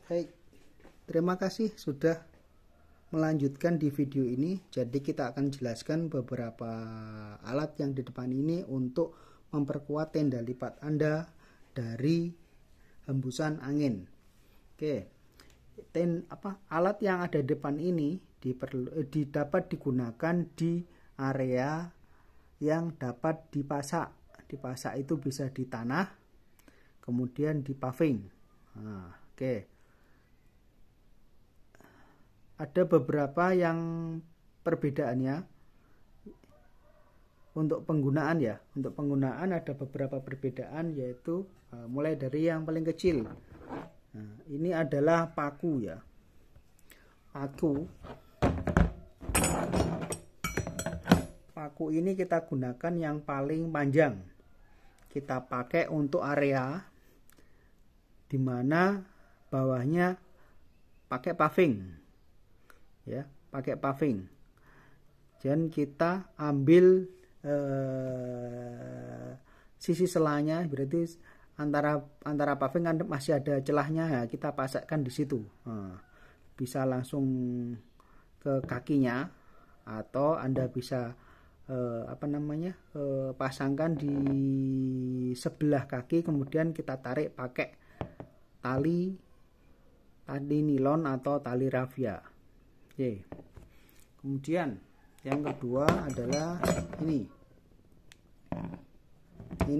Baik, terima kasih sudah melanjutkan di video ini. Jadi kita akan jelaskan beberapa alat yang di depan ini untuk memperkuat tenda lipat Anda dari hembusan angin. Oke, alat yang ada di depan ini dapat digunakan di area yang dapat dipasak. Dipasak itu bisa di tanah, kemudian di paving. Oke. Ada beberapa yang perbedaannya untuk penggunaan ya. Untuk penggunaan ada beberapa perbedaan, yaitu mulai dari yang paling kecil. Ini adalah paku ya. Paku ini kita gunakan yang paling panjang. Kita pakai untuk area dimana bawahnya pakai paving. Ya, pakai paving. Dan kita ambil sisi selanya, berarti antara paving kan masih ada celahnya, ya, kita pasakkan di situ. Bisa langsung ke kakinya, atau Anda bisa pasangkan di sebelah kaki, kemudian kita tarik pakai tali nilon atau tali rafia. Oke. Kemudian yang kedua adalah ini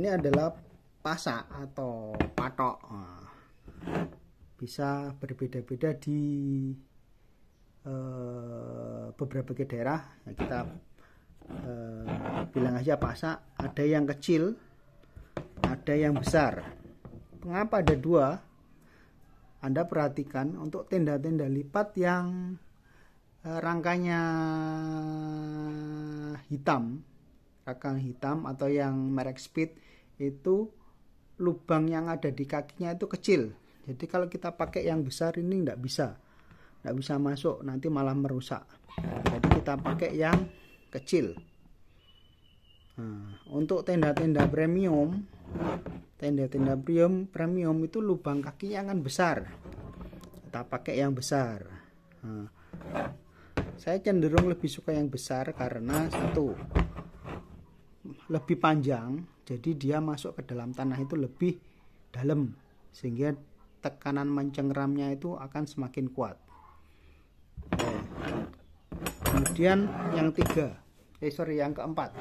adalah pasak atau patok. Bisa berbeda-beda di beberapa daerah. Kita bilang aja pasak. Ada yang kecil, ada yang besar. Mengapa ada dua? Anda perhatikan untuk tenda-tenda lipat yang rangkanya hitam atau yang merek Speed, itu lubang yang ada di kakinya itu kecil. Jadi kalau kita pakai yang besar ini nggak bisa masuk, nanti malah merusak. Jadi kita pakai yang kecil. Untuk tenda-tenda premium itu lubang kakinya kan besar, kita pakai yang besar. Saya cenderung lebih suka yang besar karena satu, lebih panjang, jadi dia masuk ke dalam tanah itu lebih dalam, sehingga tekanan mencengramnya itu akan semakin kuat. Kemudian yang keempat,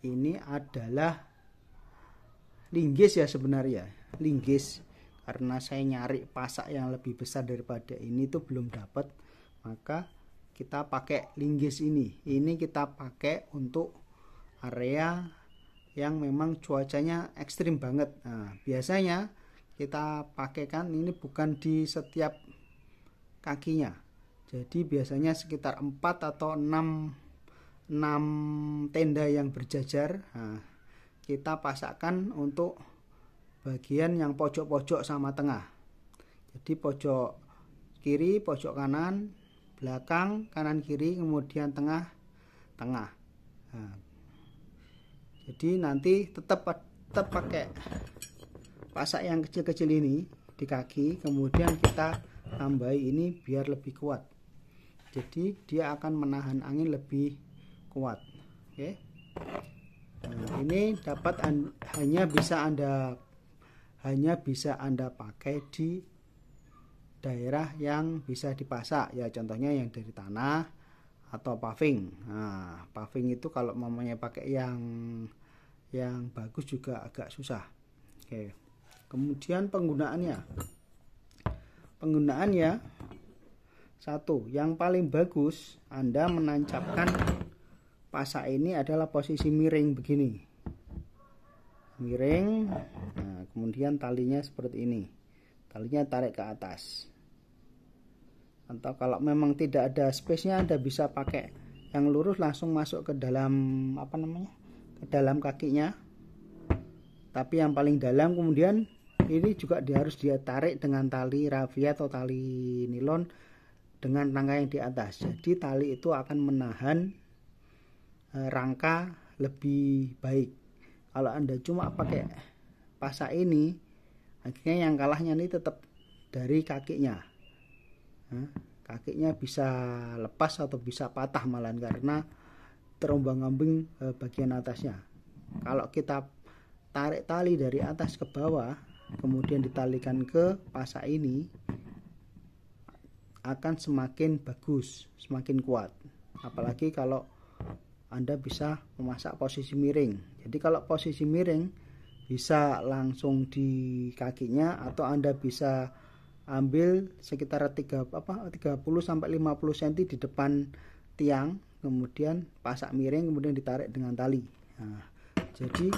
ini adalah linggis ya, sebenarnya linggis. Karena saya nyari pasak yang lebih besar daripada ini itu belum dapat, maka kita pakai linggis ini. Ini kita pakai untuk area yang memang cuacanya ekstrim banget. Biasanya kita pakaikan ini bukan di setiap kakinya. Jadi biasanya sekitar 4 atau 6 tenda yang berjajar. Kita pasakkan untuk bagian yang pojok-pojok sama tengah. Jadi pojok kiri, pojok kanan, belakang, kanan kiri, kemudian tengah. Jadi nanti tetap pakai pasak yang kecil-kecil ini di kaki, kemudian kita tambahi ini biar lebih kuat. Jadi dia akan menahan angin lebih kuat. Oke. Ini hanya bisa Anda pakai di daerah yang bisa dipasak ya, contohnya yang dari tanah atau paving. Paving itu kalau mamanya pakai yang bagus juga agak susah. Oke. Kemudian penggunaannya satu, yang paling bagus Anda menancapkan pasak ini adalah posisi miring begini. Kemudian talinya seperti ini. Talinya tarik ke atas. Atau kalau memang tidak ada space-nya, Anda bisa pakai yang lurus langsung masuk ke dalam ke dalam kakinya. Tapi yang paling dalam, kemudian ini juga harus dia tarik dengan tali rafia atau tali nilon dengan rangka yang di atas. Jadi tali itu akan menahan rangka lebih baik. Kalau Anda cuma pakai pasak ini, akhirnya yang kalahnya ini tetap dari kakinya. Kakinya bisa lepas atau bisa patah malahan karena terombang-ambing bagian atasnya. Kalau kita tarik tali dari atas ke bawah kemudian ditalikan ke pasak ini, akan semakin bagus, semakin kuat. Apalagi kalau Anda bisa memasak posisi miring. Jadi kalau posisi miring bisa langsung di kakinya, atau Anda bisa ambil sekitar 30 sampai 50 cm di depan tiang, kemudian pasak miring, kemudian ditarik dengan tali. Nah, jadi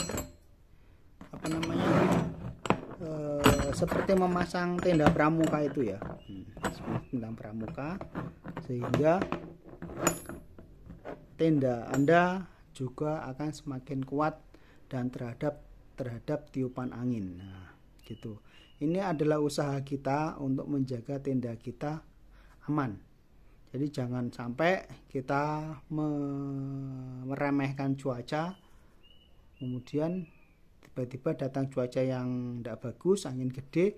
seperti memasang tenda pramuka itu ya, tenda pramuka, sehingga tenda Anda juga akan semakin kuat dan terhadap tiupan angin. Nah, gitu. Ini adalah usaha kita untuk menjaga tenda kita aman. Jadi jangan sampai kita meremehkan cuaca, kemudian tiba-tiba datang cuaca yang tidak bagus, angin gede,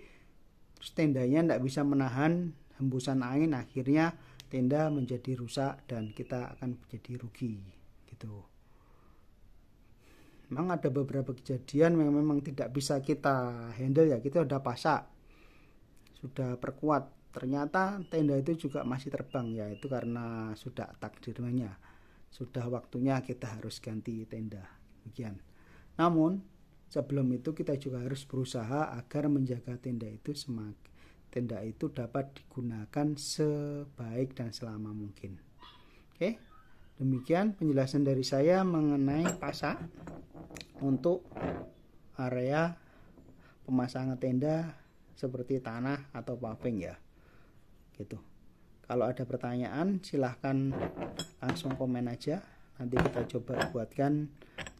terus tendanya tidak bisa menahan hembusan angin, akhirnya tenda menjadi rusak dan kita akan menjadi rugi gitu. Memang ada beberapa kejadian yang memang tidak bisa kita handle ya, kita udah pasak, sudah perkuat, ternyata tenda itu juga masih terbang ya, itu karena sudah takdirnya, sudah waktunya kita harus ganti tenda, demikian. Namun sebelum itu kita juga harus berusaha agar menjaga tenda itu dapat digunakan sebaik dan selama mungkin. Oke, demikian penjelasan dari saya mengenai pasak untuk area pemasangan tenda seperti tanah atau paving ya, gitu. Kalau ada pertanyaan silahkan langsung komen aja, nanti kita coba buatkan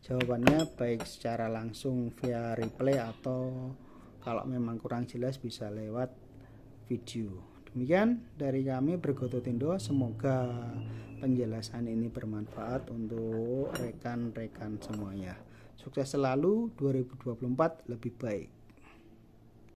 jawabannya baik secara langsung via replay atau kalau memang kurang jelas bisa lewat video. Demikian dari kami Bergoto Tindo, semoga penjelasan ini bermanfaat untuk rekan-rekan semuanya. Sukses selalu, 2024 lebih baik.